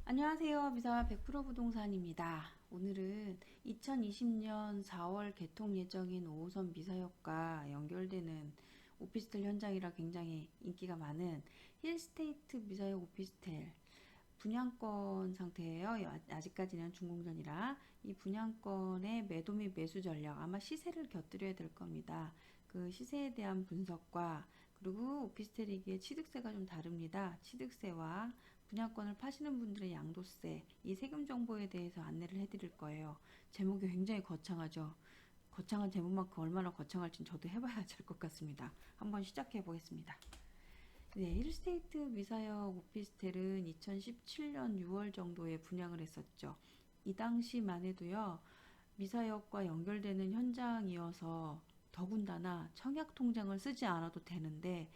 안녕하세요. 미사 100% 부동산입니다. 오늘은 2020년 4월 개통 예정인 5호선 미사역과 연결되는 오피스텔 현장이라 굉장히 인기가 많은 힐스테이트 미사역 오피스텔 분양권 상태예요. 아직까지는 준공전이라 이 분양권의 매도 및 매수 전략 아마 시세를 곁들여야 될 겁니다. 그 시세에 대한 분석과 그리고 오피스텔이기에 취득세가 좀 다릅니다. 취득세와 분양권을 파시는 분들의 양도세 이 세금 정보에 대해서 안내를 해드릴 거예요. 제목이 굉장히 거창하죠. 거창한 제목만큼 얼마나 거창할진 저도 해봐야 할 것 같습니다. 한번 시작해 보겠습니다. 네, 힐스테이트 미사역 오피스텔은 2017년 6월 정도에 분양을 했었죠. 이 당시만 해도요, 미사역과 연결되는 현장이어서 더군다나 청약 통장을 쓰지 않아도 되는데,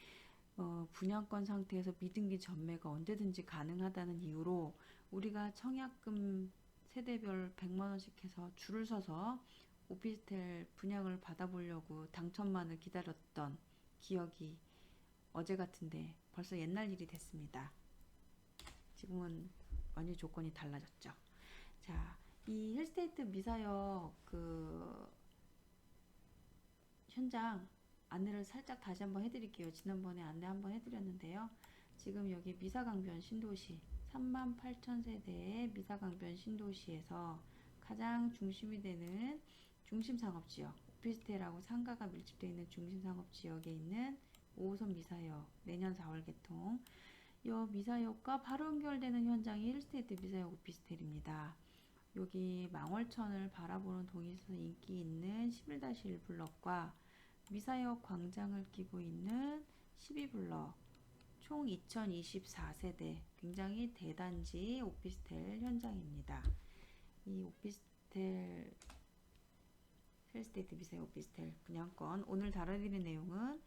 분양권 상태에서 미등기 전매가 언제든지 가능하다는 이유로 우리가 청약금 세대별 100만 원씩 해서 줄을 서서 오피스텔 분양을 받아보려고 당첨만을 기다렸던 기억이 어제 같은데 벌써 옛날 일이 됐습니다. 지금은 완전히 조건이 달라졌죠. 자, 이 힐스테이트 미사역 현장 안내를 살짝 다시 한번 해드릴게요. 지난번에 안내 한번 해드렸는데요. 지금 여기 미사강변 신도시 38,000세대의 미사강변 신도시에서 가장 중심이 되는 중심상업지역 오피스텔하고 상가가 밀집되어 있는 중심상업지역에 있는 5호선 미사역 내년 4월 개통 이 미사역과 바로 연결되는 현장이 힐스테이트 미사역 오피스텔입니다. 여기 망월천을 바라보는 동에서 인기 있는 11-1 블럭과 미사역 광장을 끼고 있는 12블럭 총 2024세대 굉장히 대단지 오피스텔 현장입니다. 이 오피스텔 힐스테이트 미사역 오피스텔 분양권 오늘 다뤄드릴 내용은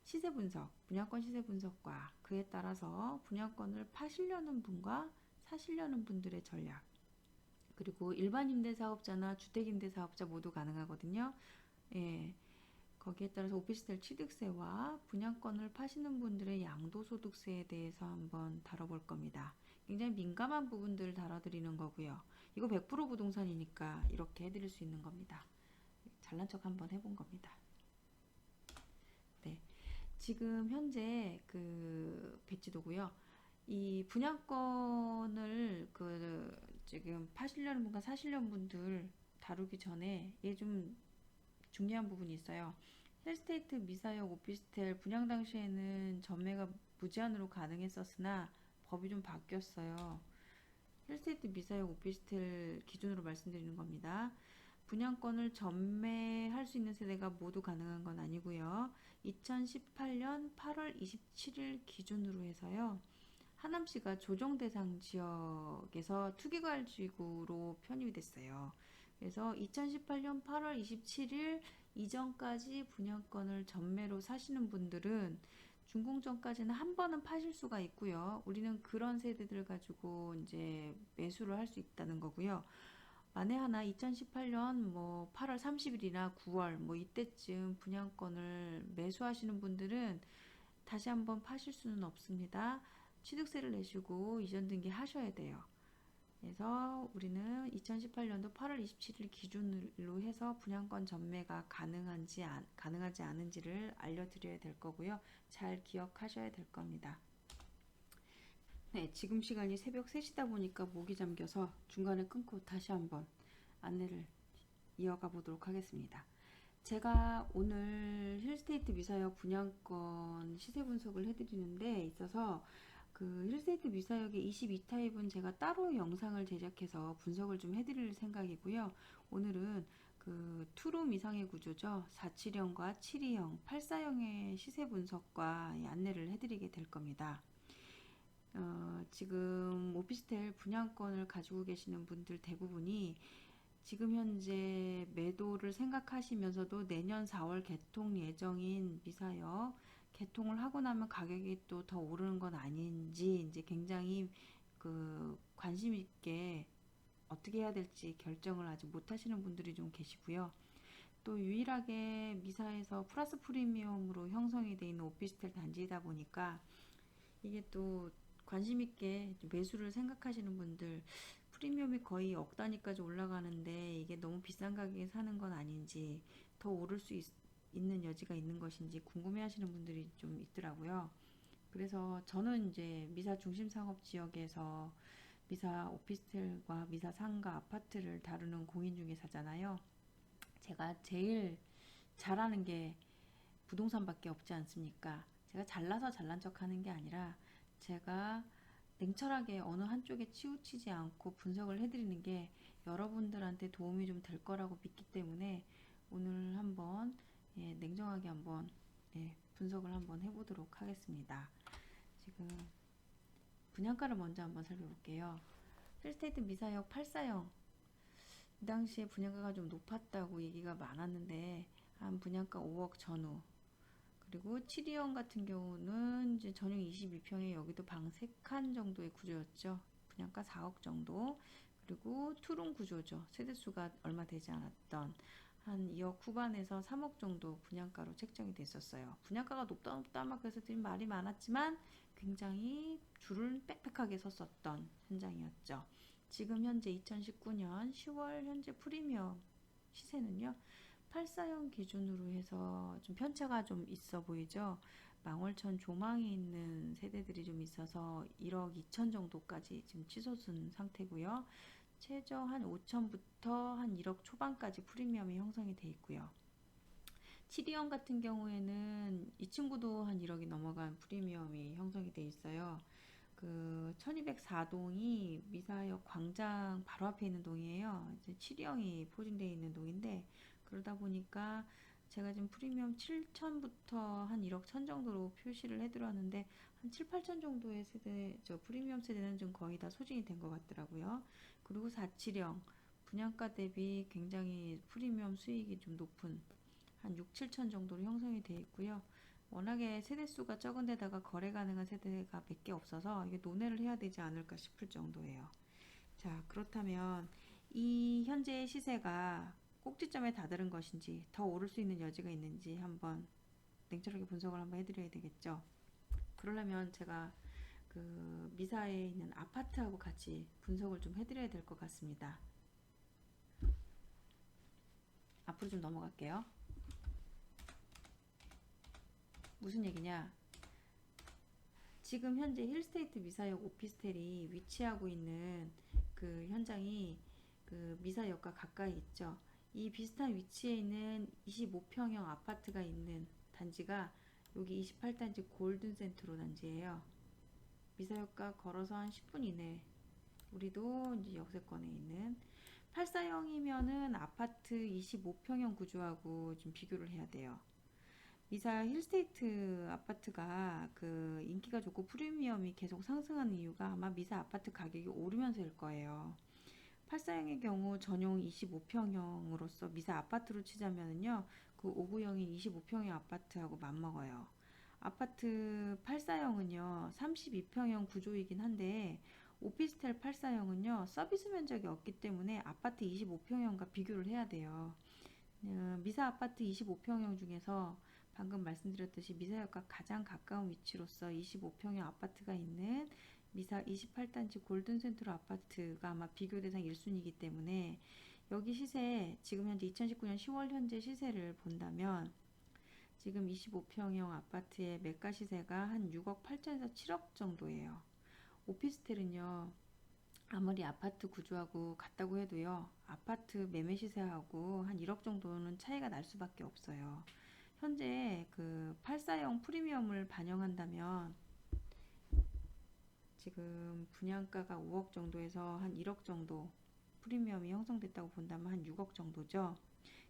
시세 분석, 분양권 시세 분석과 그에 따라서 분양권을 파시려는 분과 사시려는 분들의 전략 그리고 일반 임대사업자나 주택임대사업자 모두 가능하거든요. 예, 거기에 따라서 오피스텔 취득세와 분양권을 파시는 분들의 양도소득세에 대해서 한번 다뤄볼 겁니다. 굉장히 민감한 부분들을 다뤄드리는 거고요. 이거 100% 부동산이니까 이렇게 해드릴 수 있는 겁니다. 잘난 척 한번 해본 겁니다. 네, 지금 현재 그 배치도고요. 이 분양권을 지금 파시려는 분과 사시려는 분들 다루기 전에 이게 좀 중요한 부분이 있어요. 힐스테이트 미사역 오피스텔 분양 당시에는 전매가 무제한으로 가능했었으나 법이 좀 바뀌었어요. 힐스테이트 미사역 오피스텔 기준으로 말씀드리는 겁니다. 분양권을 전매할 수 있는 세대가 모두 가능한 건 아니고요. 2018년 8월 27일 기준으로 해서요. 하남시가 조정 대상 지역에서 투기과열지구로 편입이 됐어요. 그래서 2018년 8월 27일 이전까지 분양권을 전매로 사시는 분들은 준공전까지는 한 번은 파실 수가 있고요. 우리는 그런 세대들 가지고 이제 매수를 할 수 있다는 거고요. 만에 하나 2018년 뭐 8월 30일이나 9월 뭐 이때쯤 분양권을 매수하시는 분들은 다시 한번 파실 수는 없습니다. 취득세를 내시고 이전 등기 하셔야 돼요. 그래서 우리는 2018년도 8월 27일 기준으로 해서 분양권 전매가 가능하지 않은지를 알려드려야 될 거고요. 잘 기억하셔야 될 겁니다. 네, 지금 시간이 새벽 3시다 보니까 목이 잠겨서 중간에 끊고 다시 한번 안내를 이어가 보도록 하겠습니다. 제가 오늘 힐스테이트 미사역 분양권 시세 분석을 해드리는데 있어서 그 힐스테이트 미사역의 22타입은 제가 따로 영상을 제작해서 분석을 좀 해드릴 생각이고요. 오늘은 그 투룸 이상의 구조죠. 47형과 72형, 84형의 시세 분석과 안내를 해드리게 될 겁니다. 지금 오피스텔 분양권을 가지고 계시는 분들 대부분이 지금 현재 매도를 생각하시면서도 내년 4월 개통 예정인 미사역 개통을 하고 나면 가격이 또 더 오르는 건 아닌지 이제 굉장히 그 관심 있게 어떻게 해야 될지 결정을 아직 못 하시는 분들이 좀 계시고요. 또 유일하게 미사에서 플러스 프리미엄으로 형성이 되어 있는 오피스텔 단지이다 보니까 이게 또 관심 있게 매수를 생각하시는 분들, 프리미엄이 거의 억 단위까지 올라가는데 이게 너무 비싼 가격에 사는 건 아닌지, 더 오를 수 있는 여지가 있는 것인지 궁금해 하시는 분들이 좀 있더라고요. 그래서 저는 이제 미사 중심 상업 지역에서 미사 오피스텔과 미사 상가 아파트를 다루는 공인중개사잖아요. 제가 제일 잘하는 게 부동산밖에 없지 않습니까? 제가 잘나서 잘난 척 하는 게 아니라 제가 냉철하게 어느 한쪽에 치우치지 않고 분석을 해드리는 게 여러분들한테 도움이 좀 될 거라고 믿기 때문에 오늘 한번 냉정하게 한번 분석을 한번 해보도록 하겠습니다. 지금 분양가를 먼저 한번 살펴볼게요. 힐스테이트 미사역 8사형 이 당시에 분양가가 좀 높았다고 얘기가 많았는데 한 분양가 5억 전후, 그리고 7위형 같은 경우는 이제 전용 22평에 여기도 방 3칸 정도의 구조였죠. 분양가 4억 정도. 그리고 투룸 구조죠. 세대수가 얼마 되지 않았던 한 2억 후반에서 3억 정도 분양가로 책정이 됐었어요. 분양가가 높다 높다 막 그래서 말이 많았지만 굉장히 줄을 빽빽하게 섰었던 현장이었죠. 지금 현재 2019년 10월 현재 프리미엄 시세는요. 8사형 기준으로 해서 좀 편차가 좀 있어 보이죠. 망월천 조망이 있는 세대들이 좀 있어서 1억 2천 정도까지 지금 치솟은 상태고요. 최저 한 5천부터 한 1억 초반까지 프리미엄이 형성이 돼 있고요. 7위형 같은 경우에는 이 친구도 한 1억이 넘어간 프리미엄이 형성이 돼 있어요. 그 1204동이 미사역 광장 바로 앞에 있는 동이에요. 이제 7형이 포진되어 있는 동인데 그러다 보니까 제가 지금 프리미엄 7천부터 한 1억 천 정도로 표시를 해드렸는데 한 7, 8천 정도의 세대, 저 프리미엄 세대는 좀 거의 다 소진이 된 것 같더라고요. 그리고 47형 분양가 대비 굉장히 프리미엄 수익이 좀 높은 한 6, 7천 정도로 형성이 되어 있고요. 워낙에 세대수가 적은 데다가 거래 가능한 세대가 몇 개 없어서 이게 논의를 해야 되지 않을까 싶을 정도예요. 자, 그렇다면 이 현재의 시세가 꼭지점에 다다른 것인지 더 오를 수 있는 여지가 있는지 한번 냉철하게 분석을 한번 해드려야 되겠죠. 그러려면 제가 그 미사에 있는 아파트하고 같이 분석을 좀 해드려야 될 것 같습니다. 앞으로 좀 넘어갈게요. 무슨 얘기냐? 지금 현재 힐스테이트 미사역 오피스텔이 위치하고 있는 그 현장이 그 미사역과 가까이 있죠. 이 비슷한 위치에 있는 25평형 아파트가 있는 단지가 여기 28단지 골든센트로 단지예요. 미사역과 걸어서 한 10분 이내. 우리도 이제 역세권에 있는 84형이면은 아파트 25평형 구조하고 좀 비교를 해야 돼요. 미사 힐스테이트 아파트가 그 인기가 좋고 프리미엄이 계속 상승하는 이유가 아마 미사 아파트 가격이 오르면서일 거예요. 84형의 경우 전용 25평형으로서 미사 아파트로 치자면은요, 그 5구형인 25평형 아파트하고 맞먹어요. 아파트 84형은요, 32평형 구조이긴 한데, 오피스텔 84형은요, 서비스 면적이 없기 때문에 아파트 25평형과 비교를 해야 돼요. 미사 아파트 25평형 중에서 방금 말씀드렸듯이 미사역과 가장 가까운 위치로서 25평형 아파트가 있는 미사 28단지 골든센트로 아파트가 아마 비교 대상 1순위이기 때문에 여기 시세, 지금 현재 2019년 10월 현재 시세를 본다면 지금 25평형 아파트의 매가 시세가 한 6억 8천에서 7억 정도예요. 오피스텔은요, 아무리 아파트 구조하고 같다고 해도요, 아파트 매매 시세하고 한 1억 정도는 차이가 날 수밖에 없어요. 현재 그 84형 프리미엄을 반영한다면 지금 분양가가 5억 정도에서 한 1억 정도 프리미엄이 형성됐다고 본다면 한 6억 정도죠.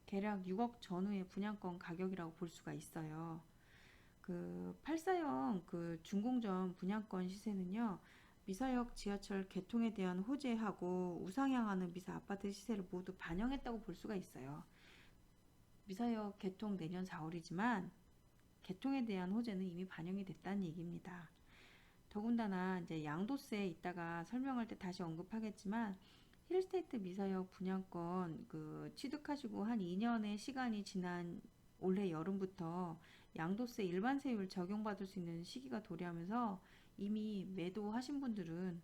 대략 6억 전후의 분양권 가격이라고 볼 수가 있어요. 그 84형 그 준공전 분양권 시세는요. 미사역 지하철 개통에 대한 호재하고 우상향하는 미사 아파트 시세를 모두 반영했다고 볼 수가 있어요. 미사역 개통 내년 4월이지만 개통에 대한 호재는 이미 반영이 됐다는 얘기입니다. 더군다나 이제 양도세 이따가 설명할 때 다시 언급하겠지만 힐스테이트 미사역 분양권 그 취득하시고 한 2년의 시간이 지난 올해 여름부터 양도세 일반 세율 적용받을 수 있는 시기가 도래하면서 이미 매도하신 분들은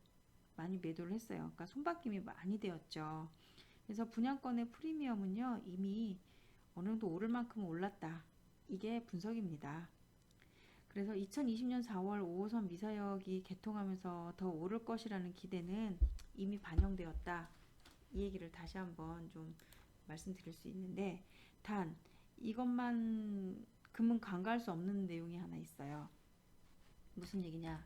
많이 매도를 했어요. 그러니까 손바뀜이 많이 되었죠. 그래서 분양권의 프리미엄은요, 이미 어느 정도 오를 만큼 올랐다. 이게 분석입니다. 그래서 2020년 4월 5호선 미사역이 개통하면서 더 오를 것이라는 기대는 이미 반영되었다. 이 얘기를 다시 한번 좀 말씀드릴 수 있는데, 단 이것만큼은 간과할 수 없는 내용이 하나 있어요. 무슨 얘기냐?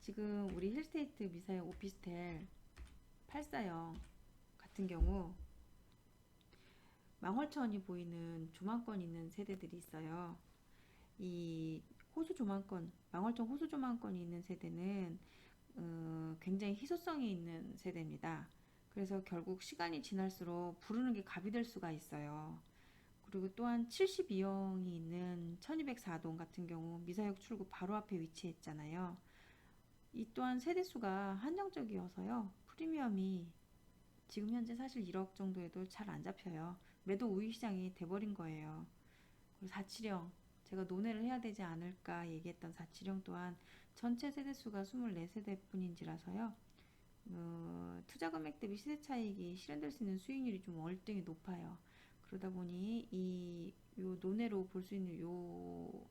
지금 우리 힐스테이트 미사역 오피스텔 8사형 같은 경우 망월천이 보이는 조망권 있는 세대들이 있어요. 이 호수 조망권, 망월천 호수 조망권이 있는 세대는 굉장히 희소성이 있는 세대입니다. 그래서 결국 시간이 지날수록 부르는 게 갑이 될 수가 있어요. 그리고 또한 72형이 있는 1204동 같은 경우 미사역 출구 바로 앞에 위치했잖아요. 이 또한 세대수가 한정적이어서요. 프리미엄이 지금 현재 사실 1억 정도에도 잘 안 잡혀요. 매도 우위 시장이 돼버린 거예요. 그리고 470 제가 논의를 해야 되지 않을까 얘기했던 470 또한 전체 세대수가 24세대 뿐인지라서요. 투자 금액 대비 시세 차익이 실현될 수 있는 수익률이 좀 월등히 높아요. 그러다 보니 요 논외로 볼 수 있는 요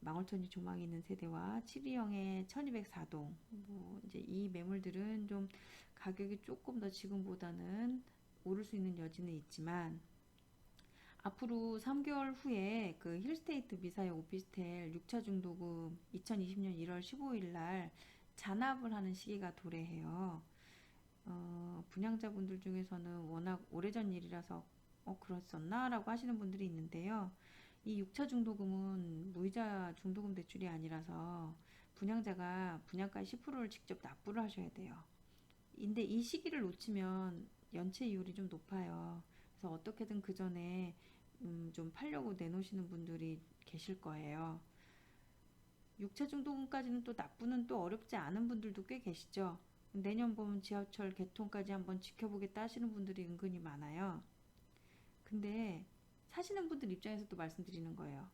망월천이 조망이 있는 세대와 72형의 1204동 뭐 이제 이 매물들은 좀 가격이 조금 더 지금보다는 오를 수 있는 여지는 있지만 앞으로 3개월 후에 그 힐스테이트 미사역 오피스텔 6차 중도금 2020년 1월 15일 날 잔압을 하는 시기가 도래해요. 분양자분들 중에서는 워낙 오래전 일이라서 그랬었나? 라고 하시는 분들이 있는데요. 이 6차 중도금은 무이자 중도금 대출이 아니라서 분양자가 분양가의 10%를 직접 납부를 하셔야 돼요. 근데 이 시기를 놓치면 연체 이율이 좀 높아요. 그래서 어떻게든 그 전에 좀 팔려고 내놓으시는 분들이 계실 거예요. 6차 중도금까지는 또 납부는 또 어렵지 않은 분들도 꽤 계시죠. 내년 봄 지하철 개통까지 한번 지켜보겠다 하시는 분들이 은근히 많아요. 근데 사시는 분들 입장에서 또 말씀드리는 거예요.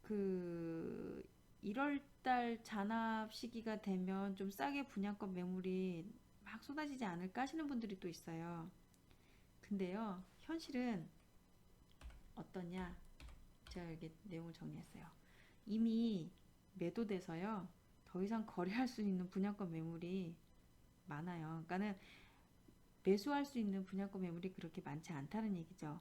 그 1월달 잔압 시기가 되면 좀 싸게 분양권 매물이 막 쏟아지지 않을까 하시는 분들이 또 있어요. 근데요, 현실은 어떠냐? 제가 여기 내용을 정리했어요. 이미 매도돼서요, 더 이상 거래할 수 있는 분양권 매물이 많아요. 그러니까는 매수할 수 있는 분양권 매물이 그렇게 많지 않다는 얘기죠.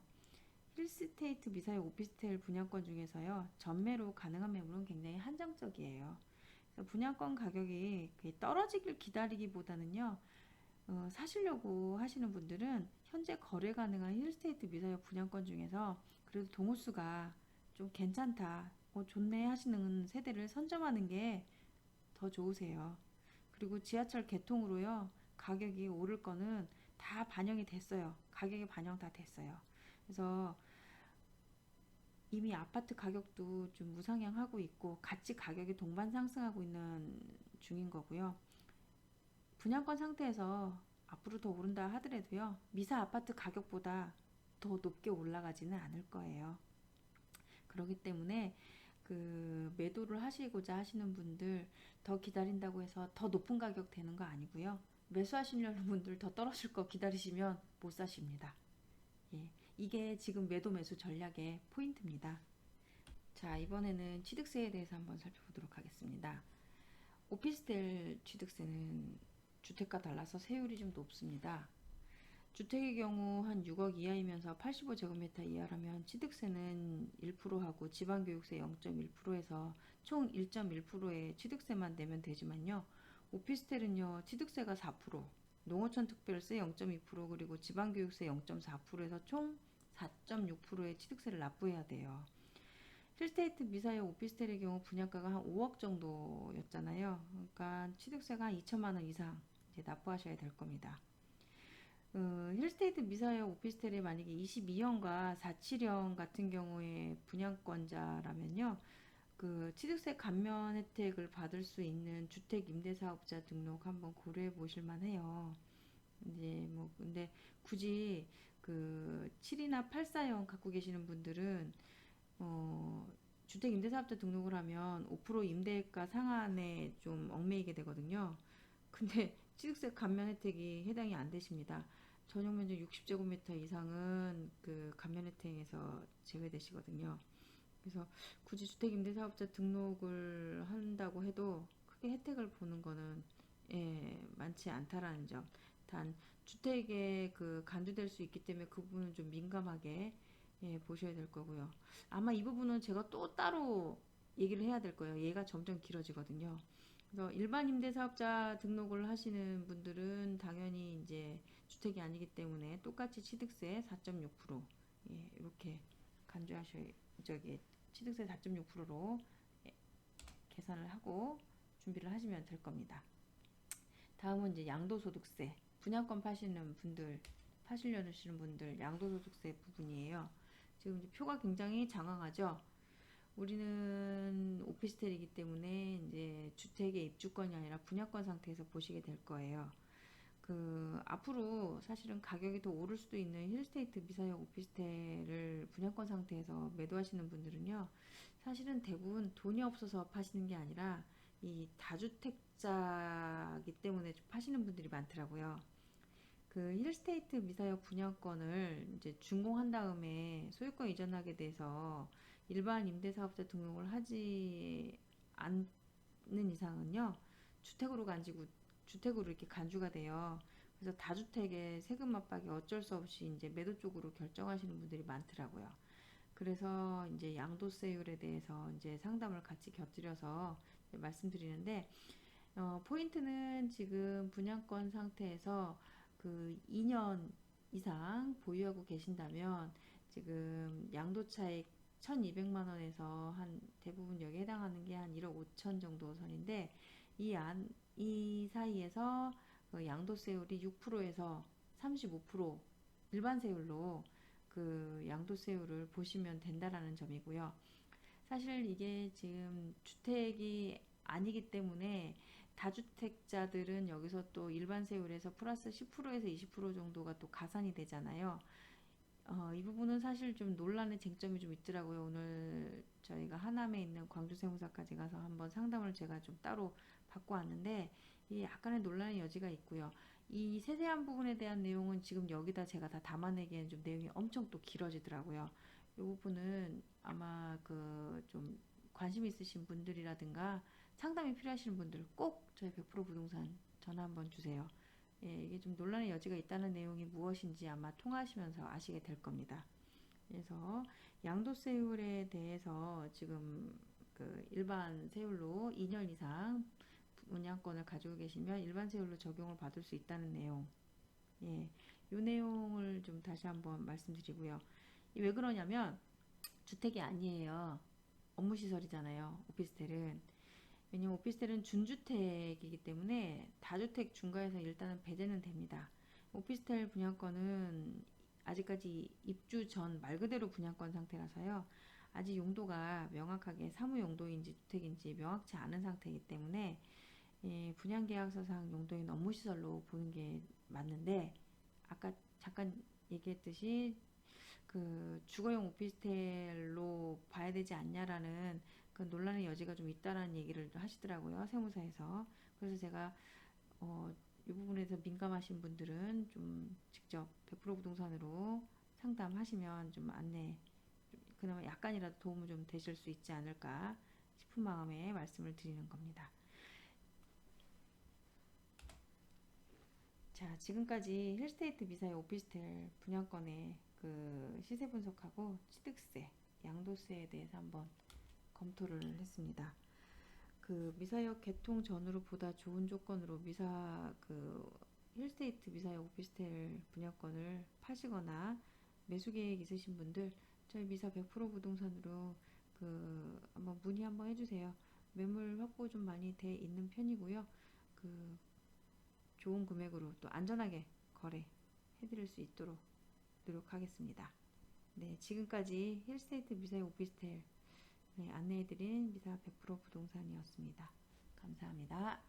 힐스테이트 미사역 오피스텔 분양권 중에서요, 전매로 가능한 매물은 굉장히 한정적이에요. 그래서 분양권 가격이 떨어지길 기다리기보다는요, 사시려고 하시는 분들은 현재 거래 가능한 힐스테이트 미사역 분양권 중에서 그래도 동호수가 좀 괜찮다, 좋네 하시는 세대를 선점하는 게 더 좋으세요. 그리고 지하철 개통으로요, 가격이 오를 거는 다 반영이 됐어요. 가격이 반영 다 됐어요. 그래서 이미 아파트 가격도 좀 무상향하고 있고 같이 가격이 동반 상승하고 있는 중인 거고요. 분양권 상태에서 앞으로 더 오른다 하더라도요, 미사 아파트 가격보다 더 높게 올라가지는 않을 거예요. 그렇기 때문에 그 매도를 하시고자 하시는 분들 더 기다린다고 해서 더 높은 가격 되는 거 아니고요. 매수하시려는 분들 더 떨어질 거 기다리시면 못 사십니다. 예, 이게 지금 매도 매수 전략의 포인트입니다. 자, 이번에는 취득세에 대해서 한번 살펴보도록 하겠습니다. 오피스텔 취득세는 주택과 달라서 세율이 좀 높습니다. 주택의 경우 한 6억 이하이면서 85제곱미터 이하라면 취득세는 1%하고 지방교육세 0.1%에서 총 1.1%의 취득세만 내면 되지만요. 오피스텔은요, 취득세가 4%, 농어촌 특별세 0.2% 그리고 지방교육세 0.4%에서 총 4.6%의 취득세를 납부해야 돼요. 힐스테이트 미사역 오피스텔의 경우 분양가가 한 5억 정도였잖아요. 그러니까 취득세가 한 2천만 원 이상 이제 납부하셔야 될 겁니다. 힐스테이트 미사역 오피스텔에 만약에 22형과 47형 같은 경우에 분양권자라면요, 그 취득세 감면 혜택을 받을 수 있는 주택 임대사업자 등록 한번 고려해 보실 만해요. 이제 뭐 근데 굳이 그 7이나 84형 갖고 계시는 분들은 주택임대사업자 등록을 하면 5% 임대가 상한에 좀 얽매이게 되거든요. 근데 취득세 감면 혜택이 해당이 안 되십니다. 전용 면적 60제곱미터 이상은 그 감면 혜택에서 제외되시거든요. 그래서 굳이 주택임대사업자 등록을 한다고 해도 크게 혜택을 보는 거는 많지 않다라는 점. 단 주택에 그 간주될 수 있기 때문에 그 부분은 좀 민감하게 보셔야 될 거고요. 아마 이 부분은 제가 또 따로 얘기를 해야 될 거예요. 얘가 점점 길어지거든요. 그래서 일반 임대사업자 등록을 하시는 분들은 당연히 이제 주택이 아니기 때문에 똑같이 취득세 4.6% 이렇게 간주하셔야 저기 취득세 4.6%로 계산을 하고 준비를 하시면 될 겁니다. 다음은 이제 양도소득세. 분양권 파시는 분들, 파시려는 분들 양도소득세 부분이에요. 지금 이제 표가 굉장히 장황하죠. 우리는 오피스텔이기 때문에 이제 주택의 입주권이 아니라 분양권 상태에서 보시게 될 거예요. 그 앞으로 사실은 가격이 더 오를 수도 있는 힐스테이트 미사역 오피스텔을 분양권 상태에서 매도하시는 분들은요, 사실은 대부분 돈이 없어서 파시는 게 아니라 이 다주택자이기 때문에 좀 파시는 분들이 많더라고요. 그 힐스테이트 미사역 분양권을 이제 준공한 다음에 소유권 이전하게 돼서 일반 임대사업자 등록을 하지 않는 이상은요, 주택으로 간지고 주택으로 이렇게 간주가 돼요. 그래서 다주택에 세금 압박이 어쩔 수 없이 이제 매도 쪽으로 결정하시는 분들이 많더라고요. 그래서 이제 양도세율에 대해서 이제 상담을 같이 곁들여서 말씀드리는데, 포인트는 지금 분양권 상태에서 그 2년 이상 보유하고 계신다면 지금 양도차익 1200만 원에서 한 대부분 여기에 해당하는 게 한 1억 5천 정도 선인데, 이 사이에서 그 양도세율이 6%에서 35% 일반 세율로 그 양도세율을 보시면 된다라는 점이고요. 사실 이게 지금 주택이 아니기 때문에 다주택자들은 여기서 또 일반 세율에서 플러스 10%에서 20% 정도가 또 가산이 되잖아요. 이 부분은 사실 좀 논란의 쟁점이 좀 있더라고요. 오늘 저희가 하남에 있는 광주세무사까지 가서 한번 상담을 제가 좀 따로 받고 왔는데, 이 약간의 논란의 여지가 있고요. 이 세세한 부분에 대한 내용은 지금 여기다 제가 다 담아내기에는 좀 내용이 엄청 또 길어지더라고요. 이 부분은 아마 그 좀 관심 있으신 분들이라든가 상담이 필요하신 분들 꼭 저희 100% 부동산 전화 한번 주세요. 이게 좀 논란의 여지가 있다는 내용이 무엇인지 아마 통화하시면서 아시게 될 겁니다. 그래서 양도세율에 대해서 지금 그 일반 세율로 2년 이상 분양권을 가지고 계시면 일반 세율로 적용을 받을 수 있다는 내용. 이 내용을 좀 다시 한번 말씀드리고요. 왜 그러냐면 주택이 아니에요. 업무시설이잖아요. 오피스텔은. 왜냐면 오피스텔은 준주택이기 때문에 다주택 중과에서 일단은 배제는 됩니다. 오피스텔 분양권은 아직까지 입주 전 말 그대로 분양권 상태라서요. 아직 용도가 명확하게 사무 용도인지 주택인지 명확치 않은 상태이기 때문에 분양계약서상 용도인 업무시설로 보는 게 맞는데, 아까 잠깐 얘기했듯이 그 주거용 오피스텔로 봐야 되지 않냐라는 그 논란의 여지가 좀 있다라는 얘기를 하시더라고요, 세무사에서. 그래서 제가 이 부분에서 민감하신 분들은 좀 직접 100% 부동산으로 상담하시면 좀 안내, 그나마 약간이라도 도움이 좀 되실 수 있지 않을까 싶은 마음에 말씀을 드리는 겁니다. 자, 지금까지 힐스테이트 미사의 오피스텔 분양권의 그 시세 분석하고 취득세, 양도세에 대해서 한번 검토를 했습니다. 그 미사역 개통 전후로 보다 좋은 조건으로 힐스테이트 미사역 오피스텔 분양권을 파시거나 매수 계획 있으신 분들 저희 미사 100% 부동산으로 그 한번 문의 한번 해주세요. 매물 확보 좀 많이 돼 있는 편이고요. 그 좋은 금액으로 또 안전하게 거래 해드릴 수 있도록 노력하겠습니다. 네, 지금까지 힐스테이트 미사의 오피스텔 안내해드린 미사 100% 부동산이었습니다. 감사합니다.